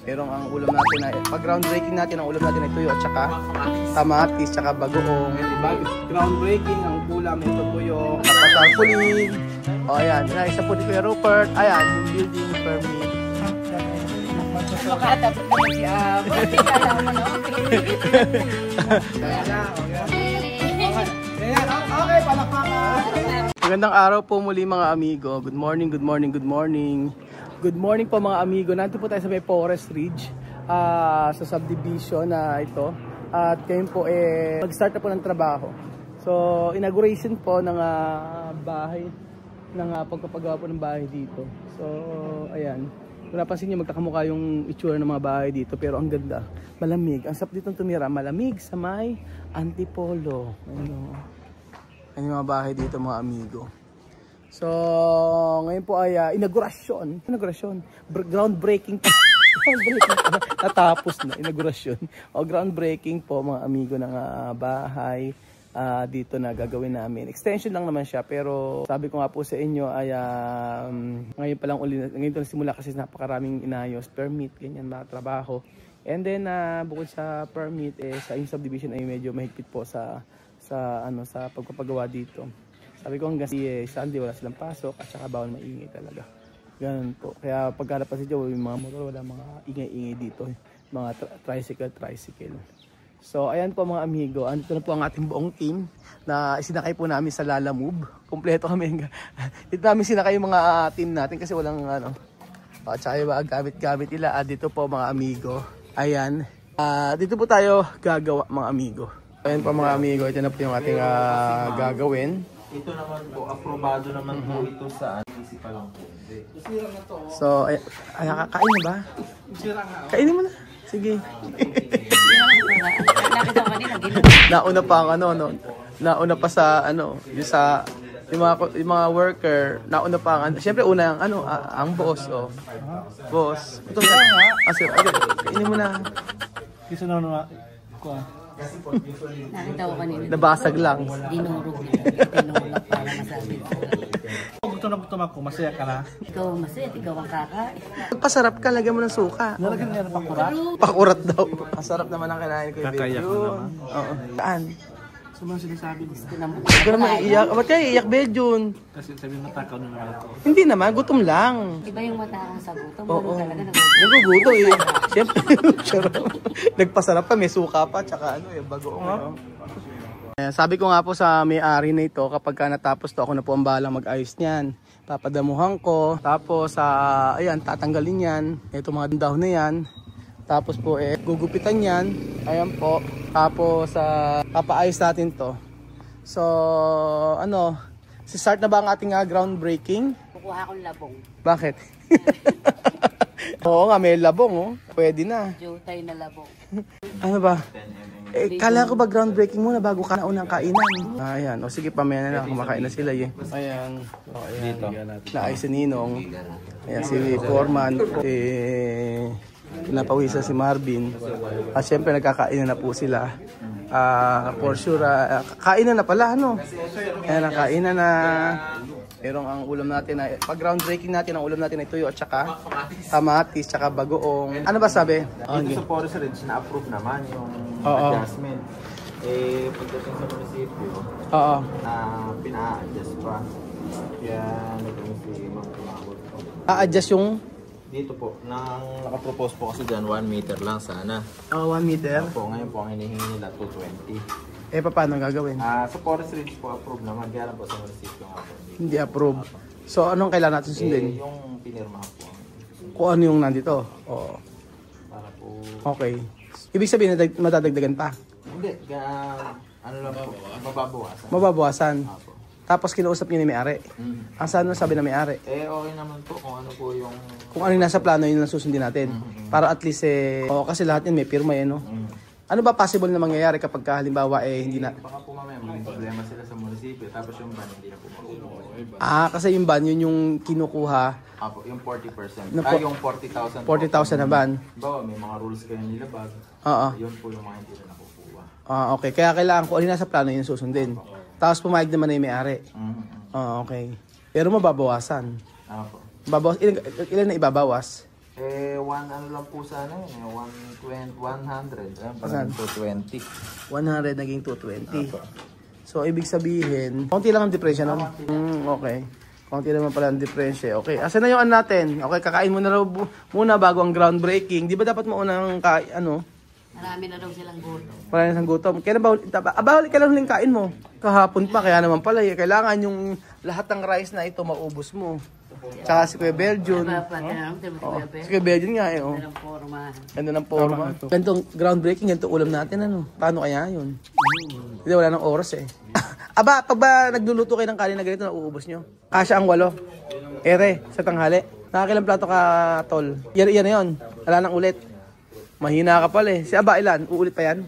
Pero ang ulam natin ay, pag groundbreaking natin, ang ulam natin ay tuyo at saka kamatis, saka bagoong. Groundbreaking, ang ulam ito tuyo, patarpulin. O ayan, isa po ni Kuya Rupert. Ayan, yung building permit. Makatapos na siya. Okay, palakpakan. Magandang araw po muli mga amigo. Good morning, good morning, good morning. Good morning po mga amigo. Nandito po tayo sa may Forest Ridge sa subdivision na ito. At ngayon po mag-start na po ng trabaho. So, inauguration po ng bahay, ng pagpapagawa po ng bahay dito. So, ayan. Kung napansin nyo, magkakamukha yung itsura ng mga bahay dito. Pero ang ganda, malamig. Ang sarap dito tumira, malamig sa may Antipolo. Ano yung mga bahay dito mga amigo. So, ngayon po ay inaugurasyon. Groundbreaking. Natapos na, inaugurasyon. O groundbreaking po mga amigo ng bahay dito na gagawin namin. Extension lang naman siya, pero sabi ko nga po sa inyo ay ngayon pa lang uli, ngayon ito simula kasi napakaraming inayos, permit, ganyan, mga trabaho. And then bukod sa permit, sa yung subdivision ay medyo mahigpit po sa pagpapagawa dito. Sabi ko hanggang Sunday wala silang pasok at saka bawal maingay talaga. Ganun po. Kaya pagkalap pa si Joe, yung mga motor, wala mga ingay-ingay dito. Mga tricycle. So ayan po mga amigo, andito na po ang ating buong team na sinakay po namin sa Lala Move. Kompleto kami. Dito namin sinakay yung mga team natin kasi walang at saka yung gamit-gamit nila. Dito po mga amigo. Ayan. Dito po tayo gagawa mga amigo. Ayan po mga amigo, ito na po yung ating gagawin. Ito naman po, aprobado naman po ito sa municipal lang po. So, ay kakain na ba? Kainin mo na. Sige. Nauna pa ang nauna pa sa yung mga worker, nauna pa ang siyempre una ang boss boss. Ito nga. Sir, kainin mo na. Kasi na ko. Nakita ko kanina. Nabasag lang. Dinurog tinulak para masabi. Gutom ako, masaya ka na. Ikaw masaya, ikaw ang kakain. Pagpasarap ka, lagyan mo ng suka. Nalagyan niya ng pakurat. Pakurat daw. Masarap naman ang kinain ko. Kakayak mo naman. Oo. Saan? Sumang sinasabi mo. Huwag ka naman iiyak. Ba't kayo iiyak, Bejun? Kasi sabi mo takaw na naman ako. Hindi naman, gutom lang. Iba yung matakaw sa gutom. Oo. Talaga Naguguto eh. Siyempre, nagpasarap pa, may suka pa, tsaka bago. Sabi ko nga po sa may-ari na ito, kapag natapos to, ako na po ang bahalang mag-ayos niyan. Papadamuhan ko, tapos ayan, tatanggalin yan. Ito mga dahon na yan. Tapos po gugupitan yan. Ayan po. Tapos papaayos natin to. So, start na ba ang ating groundbreaking? Kukuha akong labong. Bakit? Oo nga, may labong Pwede na. Jutay na labong. Ano ba? Kala ko ba groundbreaking muna bago ka na unang kainan? Ayan. O sige, pamaya na kumakain na sila Ayan. Dito. Naayos si Ninong. Ayan, si Foreman. Pinapawisan si Marvin. At syempre nagkakainan na po sila. For sure, kainan na pala, Ayan, kainan na. Pero ang ulam natin ay, pag groundbreaking natin, ang ulam natin ay tuyo at saka kamatis, saka bagoong. Ano ba sabi? Dito sa Forest Ridge, na-approve naman yung adjustment. Pagdating sa munisipyo, pina-adjust pa. Kaya naging si Mang Tumawag po. A-adjust yung? Dito po, nakapropose po kasi dyan, 1 meter lang sana. 1 meter? Ngayon po ang hinihingi nila 220. Paano gagawin? Sa Forest Ridge po approve naman, kaya lang po sa munisipyo nga po. Hindi approve. So anong kailangan natin sundin? Yung pinirma po. Kung ano yung nandito? Oo. Para po... Okay. Ibig sabihin madadagdagan pa? Hindi, ano lang po, mababawasan. Mababawasan? Apo. Tapos kinausap niyo ni may-ari? Ang saan sabi na may-ari? Okay naman po kung ano po yung... Kung ano yung nasa plano, yun ang susundin natin. Para at least kasi lahat yun may pirma Ano ba possible na mangyayari kapag halimbawa hindi na... Baka po mamaya may problema sila sa munisipyo, tapos yung ban hindi na po makukuha. Kasi yung ban, yun yung kinukuha. Apo, yung 40%. Yung yung 40,000. 40,000 na ban. Bawa, may mga rules kayo nilabag. Yun po yung mga hindi na nakukuha. Okay. Kaya kailangan kung ano nasa plano, yun susundin. Tapos pumayag naman na yung may-ari. Okay. Pero mababawasan. Apo. Ilan na ibabawas? Ano lang po sana yun, 100. Ayan, Saan? parang 220. 100 naging 220. So, ibig sabihin, konti lang ang diferensya nun. Okay. Konti naman pala ang diferensya. Okay, asan na yung ano natin? Okay, kakain muna raw muna bago ang groundbreaking. Di ba dapat maunang Marami na daw silang gutom. Marami na gutom. Kailan ba kailan huling kain mo? Kahapon pa, kaya naman pala. Kailangan yung lahat ng rice na ito maubos mo. Tsaka si Kuya Belgian. Si Kuya Belgian nga eh. Oh. Ganda ng forma. Ganitong groundbreaking, ganitong ulam natin. Ano? Paano kaya yun? Hindi, wala nang oras eh. Aba, pag ba nagluluto kayo ng kanin na ganito, nauubos nyo? Kasya ang 8. Ere, sa tanghali. Nakakilang plato ka, tol. Yan na yun. Wala nang ulit. Mahina ka pala eh. Si Aba, ilan? Uulit pa yan?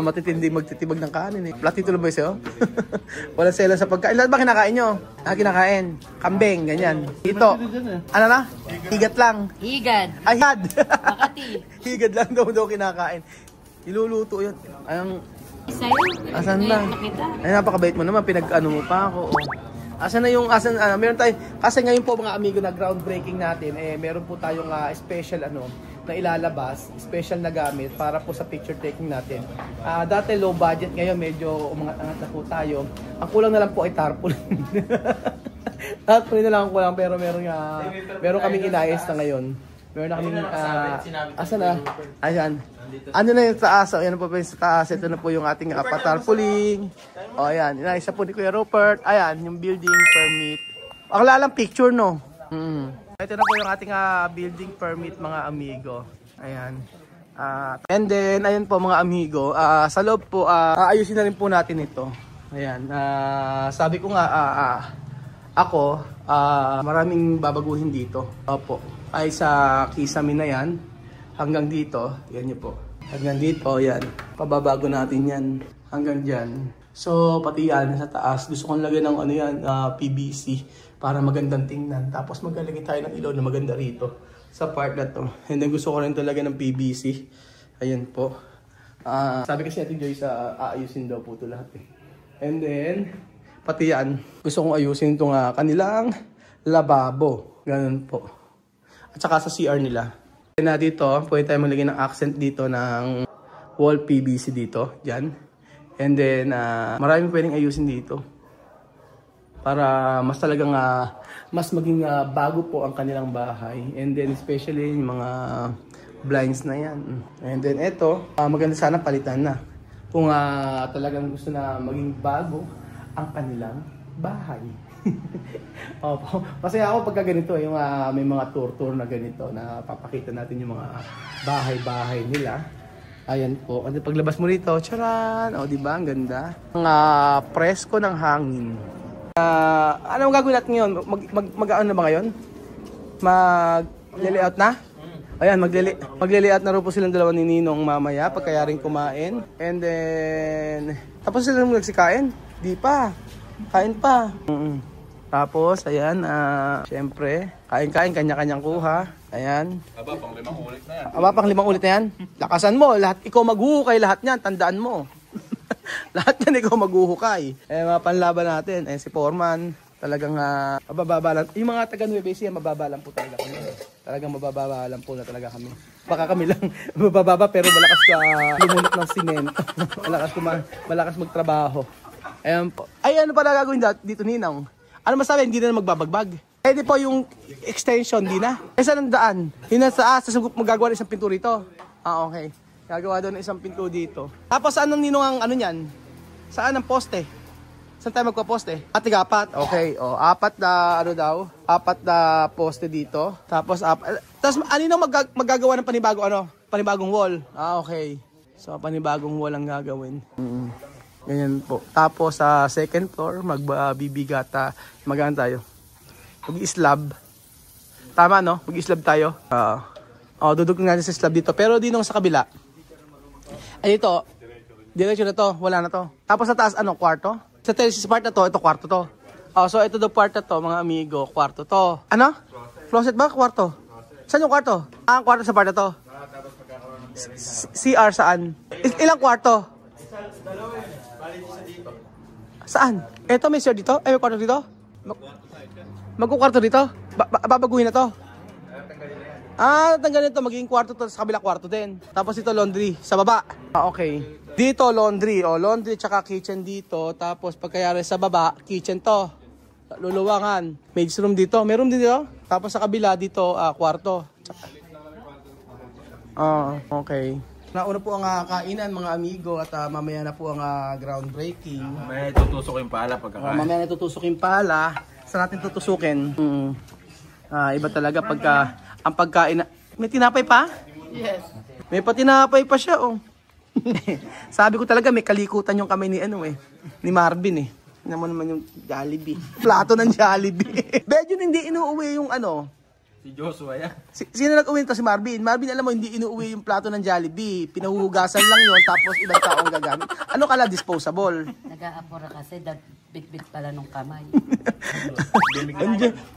Matitindi magtitibag ng kanin eh. Platito lang ba sa'yo? Walang sela sa pagkain. Ilan ba kinakain nyo? Kinakain. Kambing, ganyan. Ito. Ano na? Higat lang. Higad. Ay, higad. Makati. Higad lang daw kinakain. Iluluto yun. Anong... Sa'yo? Asan na? Ay, napakabait mo naman. Pinag-ano mo pa ako. Asan na yung, meron tayo, kasi ngayon po mga amigo na groundbreaking natin, meron po tayong special na ilalabas, special na gamit para po sa picture taking natin. Dati low budget, ngayon medyo umangat-angat na po tayo. Ang kulang na lang po ay tarpaulin. Tarpaulin na lang ang kulang, pero meron kaming inayos na ngayon. Meron na kaming, asan na? Ayan. Ano na yung taas? Ayan po pa yung sa taas. Ito na po yung ating patarpaulin. O ayan, inaisa po ni Kuya Rupert. Ayan, yung building permit. Ang lalang picture, no? Ito na po yung ating building permit, mga amigo. Ayan. And then, ayan po mga amigo. Sa loob po, ayusin na rin po natin ito. Ayan. Sabi ko nga, ako, maraming babaguhin dito. Opo. Ay sa kisame na yan. Hanggang dito, yan nyo po. Hanggang dito, yan. Pababago natin yan. Hanggang dyan. So, pati yan sa taas. Gusto kong lagyan ng PVC para magandang tingnan. Tapos maglalagay tayo ng ilaw na maganda rito sa part na to. And then gusto ko rin ito lagyan ng PVC. Ayan po. Sabi kasi Ate Joyce, aayusin daw po ito lahat eh. And then, pati yan. Gusto kong ayusin itong kanilang lababo. Ganun po. At saka sa CR nila. Na dito, pwede tayo maglagay ng accent dito ng wall PVC dito, dyan. And then, maraming pwedeng ayusin dito. Para mas talagang, mas maging bago po ang kanilang bahay. And then, especially yung mga blinds na yan. And then, ito, maganda sana palitan na. Kung talagang gusto na maging bago ang kanilang bahay. Opo. Masaya ako pagka ganito, yung may mga tour na ganito na papakita natin yung mga bahay-bahay nila. Ayan po. At paglabas mo rito, charan! O, diba? Ang ganda. Ang presko ng hangin. Anong gagawin natin ngayon? Mag-ano na ba ngayon? Mag-layout na? Ayan, mag-layout na rin po silang dalawa ni Ninong mamaya pagkayaring kumain. And then, tapos sila nagsikain? Di pa. Kain pa. Tapos, ayan, syempre, kain-kain, kanya-kanyang kuha. Ayan. Aba, pang 5 ulit na yan. Aba, pang 5 ulit na yan. Lakasan mo, lahat, ikaw maghuhukay lahat niyan, tandaan mo. Lahat yan, ikaw maghuhukay. Mga panlaban natin, si Foreman, talagang mabababa lang. Yung mga taga Nueva Ecija, mababa lang po talaga kami. Talagang mabababa lang po na talaga kami. Baka kami lang mabababa, pero malakas ka lumunok ng simento. malakas magtrabaho. Ayan po. Ay, ano pala gagawin dito, Ninang? Ano masabi? Hindi na magbabagbag. Di po yung extension, di na. Saan ang daan? Yun na sa magagawa ng isang pinto rito. Okay. Gagawa doon ng isang pinto dito. Tapos saan ang Ninong ang ano niyan? Saan ang poste? Saan tayo magpa-poste? Tiga-apat. Okay. O, 4 na ano daw? 4 na poste dito. Tapos Ninong magagawa ng panibagong wall. Okay. So, panibagong wall ang gagawin. Ganyan po. Tapos sa second floor, magbibigata. Magana tayo. Mag-i-slab. Tama, no? Mag-i-slab tayo. Dudugtong natin sa slab dito. Pero dinong sa kabila. Ay, ito. Diretso na to. Wala na to. Tapos sa taas, kwarto? Sa part na to, ito kwarto to. So ito do part na to, mga amigo. Kwarto to. Ano? Closet ba? Kwarto? Saan yung kwarto? Ang kwarto sa part na to. CR saan? Ilang kwarto? Saan? Eto, may CR dito? May kwarto dito? Magkukwarto dito? Babaguhin na to? Tanggalin ito, magiging kwarto to, sa kabila kwarto din. Tapos ito laundry, sa baba. Okay. Dito laundry, laundry tsaka kitchen dito. Tapos pagkayari sa baba, kitchen to. Luluwangan. Maid's room dito, may room din dito. Tapos sa kabila dito, kwarto. Okay. Nauna po ang kainan mga amigo at mamaya na po ang groundbreaking. Mamaya tutusok yung pala pagkakain. Mamaya na tutusok yung pala. Saan natin tutusukin? Iba talaga pagka ang pagkain. May tinapay pa? Yes. May patinapay pa siya, oh. Sabi ko talaga may kalikutan yung kami ni Marvin eh. Tingnan mo naman yung Jollibee. Plato ng Jollibee. Medyo hindi inuuwi yung Si Joshua yan. Sino nag-uwi nito? Si Marvin. Marvin, alam mo, hindi inuuwi yung plato ng Jollibee. Pinahuhugasan lang yon tapos ibang tao ang gagamit. Ano kala? Disposable. Nag-aapura kasi bit-bit pala nung kamay.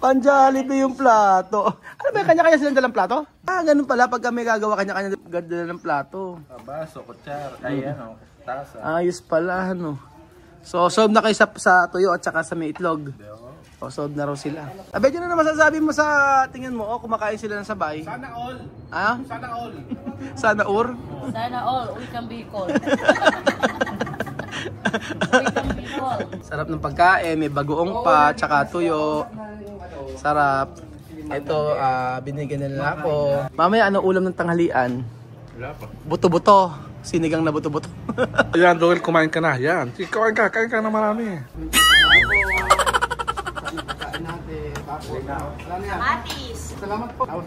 Pan-Jollibee yung plato. Ano ba, kanya-kanya silang dalang plato? Ganun pala pag kami gagawa kanya-kanya dalang plato. Baso, kutsara, ay tasa. Ayos pala, So, solve na kayo sa tuyo at saka sa may itlog. Solve na raw sila. Abedyo na masasabi mo sa tingin mo, kumakain sila ng sabay. Sana all. Sana all. Sana all? Sana all, we can be called. Sarap ng pagkain, may bagoong pa, tsaka tuyo. Sarap. Ito, binigyan nila ako. Mamaya, ulam ng tanghalian? Wala pa. Buto-buto. Sinigang na buto-buto. Ayan, Doel, kumain ka na. Yan. Kain ka na marami. Matis! Salamat po. Tapos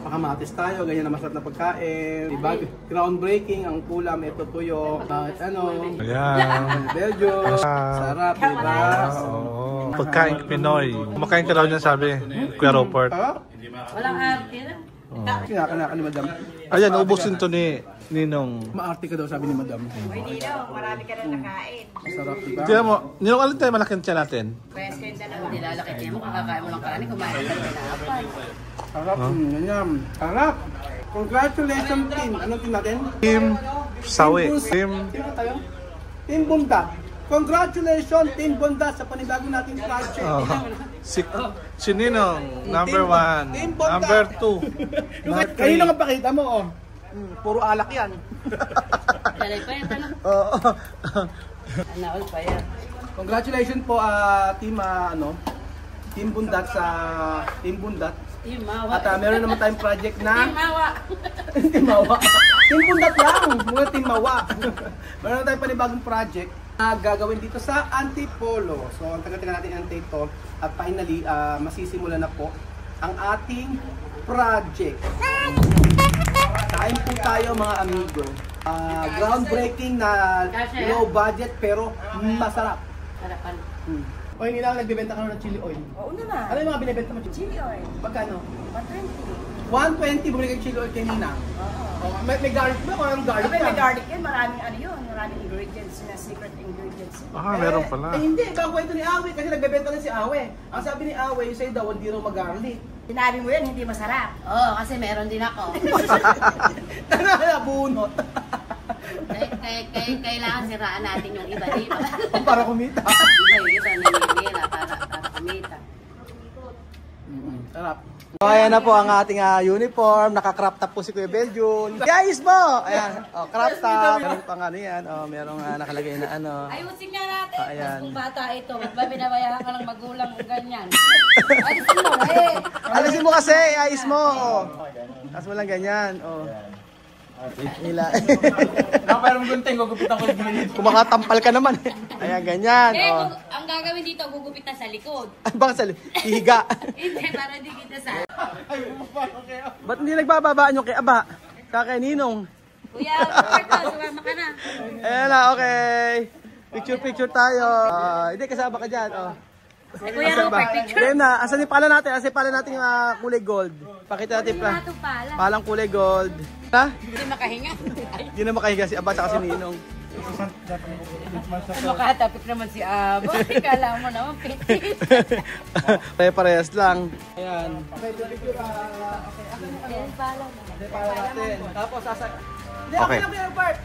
makamatis tayo, ganyan na masarap na pagkain. Diba? Groundbreaking, ang kulam, ito tuyo. Ayan. Belgium. Sarap, diba? Oo. Pagkain Pinoy. Kumakain ka daw niyan, sabi. Kuya Robert. Walang arte na. Kinaka ni Madam. Ayan, ubusin to ni Ninong. Maarte ka daw, sabi ni Madam. Uy, Nino, marami ka na nakain. Masarap, diba? Tignan mo, Ninong, alin tayo malaking tiyan natin? Pwes kayong dalawa. Hindi lalaki niya mo, kakakain mo lang kanin, kumain ka na tinapay. Sarap, ganyan. Sarap. Congratulations, team. Anong team natin? Team Sawi. Team tayo? Team Bunda. Congratulations, Team Bunda, sa panibago nating project. Si Ninong, number 1. Team Bunda. Number 2. Kanino nga pakita mo, puro alak yan. Talay pa yan, ano? Oo. Anaol pa yan. Congratulations po, Team Bundat sa Team Bundat. Team Mawa. At meron naman tayong project na Team Mawa. Team Mawa. Team Bundat lang, mga Team Mawa. Meron naman tayong panibagong project na gagawin dito sa Antipolo. So, ang taga-taga natin ang ito. At finally, masisimulan na po ang ating project. Kain po tayo mga amigo. Groundbreaking na low budget pero masarap. Harapan. O hindi lang nagbebenta ka ng chili oil. Oo naman. Ano yung mga binibenta mo? Chili oil. Magkano? 120. 120 bumili kang chili oil kay Nina. May garlic ba? Kung anong garlic May ka? garlic yan. Maraming maraming ingredients na secret ingredients. Meron pala. Hindi, kakwento ni Awe kasi nagbebenta rin si Awe. Ang sabi ni Awe, yung sa'yo daw, hindi raw mag-garlic. Sinabi mo yan, hindi masarap. Oo, kasi meron din ako. Bunot. Kailangan siraan natin yung iba dito. Para kumita. Yung iba naninira para kumita. Sarap. So, ayan na po ang ating uniform. Naka-crop top po si Kuya Belgium. Guys mo! Ayan, crop top. Meron pang yan. Merong nakalagay na Ayusin nga natin. Ayan. Kung bata ito, ba't ba binabayaran ka ng magulang kung ganyan? Alisin mo, Alisin mo kasi, ayos mo. Tapos mo lang ganyan. Nila. Pero gunting, gugupitan ko yung Kumakatamppal ka naman. Ayan, ganyan. Ang gagawin dito, gugupit na sa likod. Bakit higa? Hindi, para di kita sa... Ba't hindi nagbababaan yung kay Aba? Kay Ninong. Kuya, Roberto, sumama ka na. Ayan na, okay. Picture tayo. Hindi, kasama ka dyan. Kuya Robert, picture. Ayan na, asan yung pala natin? Asan yung pala natin yung kulay gold? Pakita natin pa. Palang kulay gold. Ha? Hindi makahinga. Hindi na makahiga si Aba at si Ninong. Makatapik naman si Aba. Kala mo naman, pitit. Parehas lang. Ayan. Okay, picture. Ayan pala. Para natin. Tapos Hindi, Okay. okay lang Bart.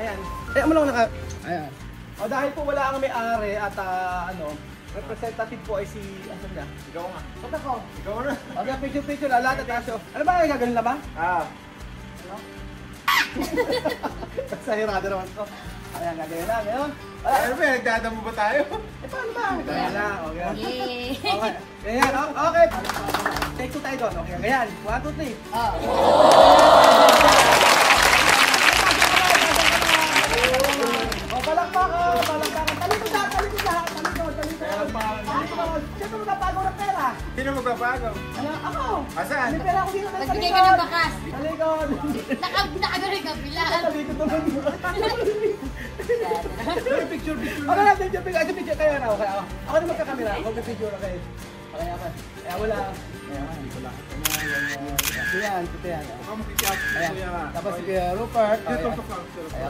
Ayan. Mo lang naka. Ayan. Dahil po wala ang may-ari at representative po ay si, asan niya? Ikaw nga. Ba't ako? Ikaw na. Okay, picture, lalat at aso. Ano ba, gagaling na ba? Ano? Sahirado naman ko. Ayan, gagaling na, ngayon. Ano ba, nagdadamo ba tayo? Paano ba? Gagaling na, okay. Yay! Okay, ganyan, okay. Take two tayo doon, okay, ganyan. 1, 2, 3. Palakpakan. Talikod. Siyempre magpapagaw ng pera. Sino magpapagaw? Ano? Ako. Asan? May pera ako dito sa Nagbigay ka ng bakas. Talikod. Nakagaling ka pila. Talikod naman. Picture. Okay lang, picture kayo na. Okay, ako na magkakamera. Ako picture, okay. Okay, ako. Kaya wala. Ayan, yan. Tapos si Kuya Rupert. Ayan,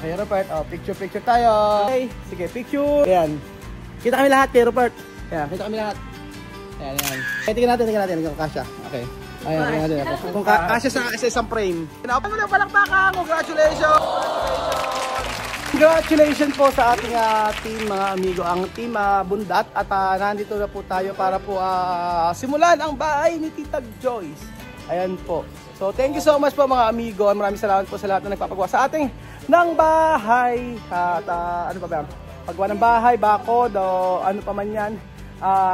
Kuya Rupert. Picture tayo. Okay, sige, picture. Ayan. Kita kami lahat, Kuya Rupert. Ayan, kita kami lahat. Ayan. Tingnan natin kung kasya. Okay. Ayan. Kung kasya sa isang frame. Pinaupan mo na palakpakan. Congratulations! Congratulations po sa ating team, mga amigo, ang team Bundat, at nandito na po tayo para po simulan ang bahay ni Tita Joyce. Ayan po. So thank you so much po mga amigo. Maraming salamat po sa lahat na nagpapagawa sa ating ng bahay. At ano pa ba? Paggawa ng bahay, bakod, o ano pa man yan.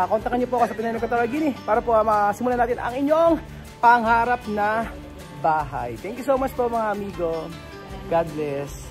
Kontakan niyo po ako sa Pinoy Kataragini para po masimulan natin ang inyong pangarap na bahay. Thank you so much po mga amigo. God bless.